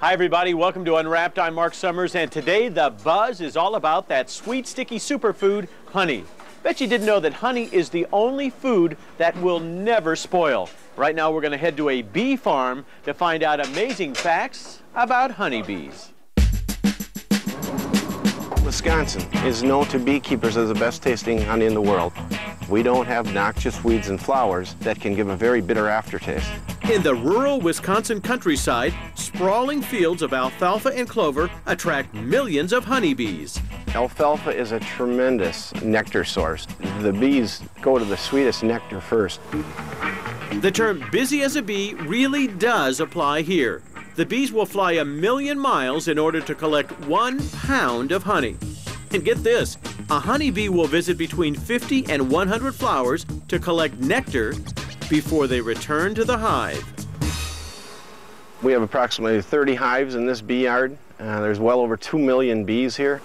Hi everybody, welcome to Unwrapped. I'm Mark Summers, and today the buzz is all about that sweet, sticky superfood, honey. Bet you didn't know that honey is the only food that will never spoil. Right now we're going to head to a bee farm to find out amazing facts about honeybees. Wisconsin is known to beekeepers as the best tasting honey in the world. We don't have noxious weeds and flowers that can give a very bitter aftertaste. In the rural Wisconsin countryside, sprawling fields of alfalfa and clover attract millions of honeybees. Alfalfa is a tremendous nectar source. The bees go to the sweetest nectar first. The term busy as a bee really does apply here. The bees will fly 1,000,000 miles in order to collect 1 pound of honey. And get this, a honeybee will visit between 50 and 100 flowers to collect nectar before they return to the hive. We have approximately 30 hives in this bee yard. There's well over 2 million bees here.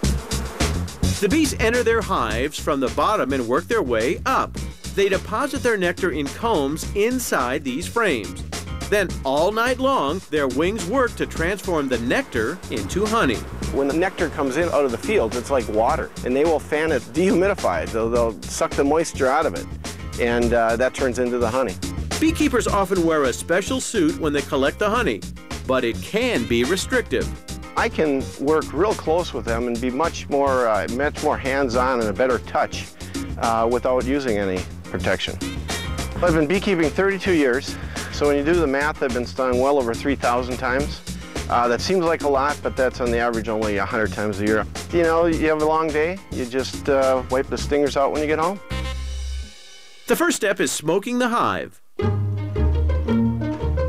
The bees enter their hives from the bottom and work their way up. They deposit their nectar in combs inside these frames. Then all night long, their wings work to transform the nectar into honey. When the nectar comes in out of the fields, it's like water, and they will fan it, dehumidify it. They'll suck the moisture out of it, and that turns into the honey. Beekeepers often wear a special suit when they collect the honey, but it can be restrictive. I can work real close with them and be much more hands-on and a better touch without using any protection. I've been beekeeping 32 years. So when you do the math, I've been stung well over 3,000 times. That seems like a lot, but that's on the average only 100 times a year. You know, you have a long day, you just wipe the stingers out when you get home. The first step is smoking the hive.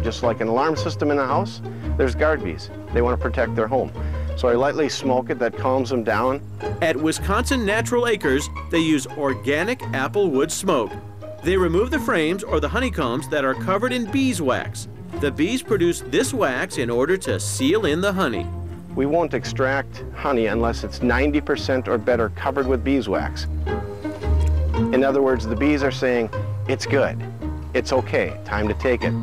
Just like an alarm system in a house, there's guard bees. They want to protect their home. So I lightly smoke it, that calms them down. At Wisconsin Natural Acres, they use organic apple wood smoke. They remove the frames or the honeycombs that are covered in beeswax. The bees produce this wax in order to seal in the honey. We won't extract honey unless it's 90% or better covered with beeswax. In other words, the bees are saying, it's good, it's okay, time to take it.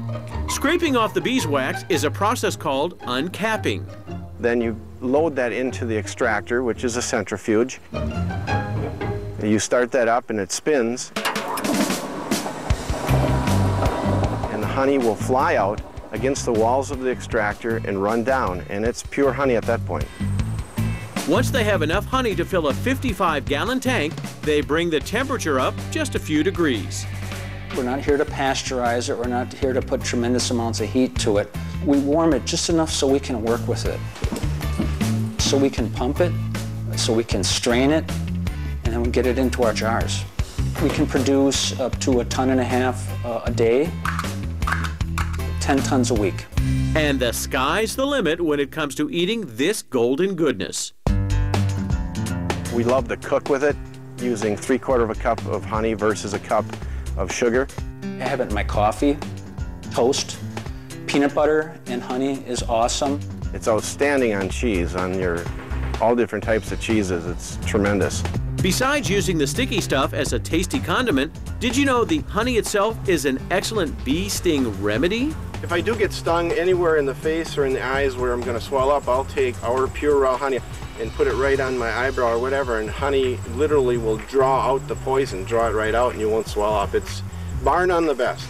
Scraping off the beeswax is a process called uncapping. Then you load that into the extractor, which is a centrifuge. You start that up and it spins. Honey will fly out against the walls of the extractor and run down, and it's pure honey at that point. Once they have enough honey to fill a 55-gallon tank, they bring the temperature up just a few degrees. We're not here to pasteurize it. We're not here to put tremendous amounts of heat to it. We warm it just enough so we can work with it. So we can pump it, so we can strain it, and then we get it into our jars. We can produce up to 1.5 tons a day. 10 tons a week. And the sky's the limit when it comes to eating this golden goodness. We love to cook with it, using 3/4 cup of honey versus a cup of sugar. I have it in my coffee, toast. Peanut butter and honey is awesome. It's outstanding on cheese, on all different types of cheeses. It's tremendous. Besides using the sticky stuff as a tasty condiment, did you know the honey itself is an excellent bee sting remedy? If I do get stung anywhere in the face or in the eyes where I'm going to swell up, I'll take our pure raw honey and put it right on my eyebrow or whatever, and honey literally will draw out the poison, draw it right out, and you won't swell up. It's bar none the best.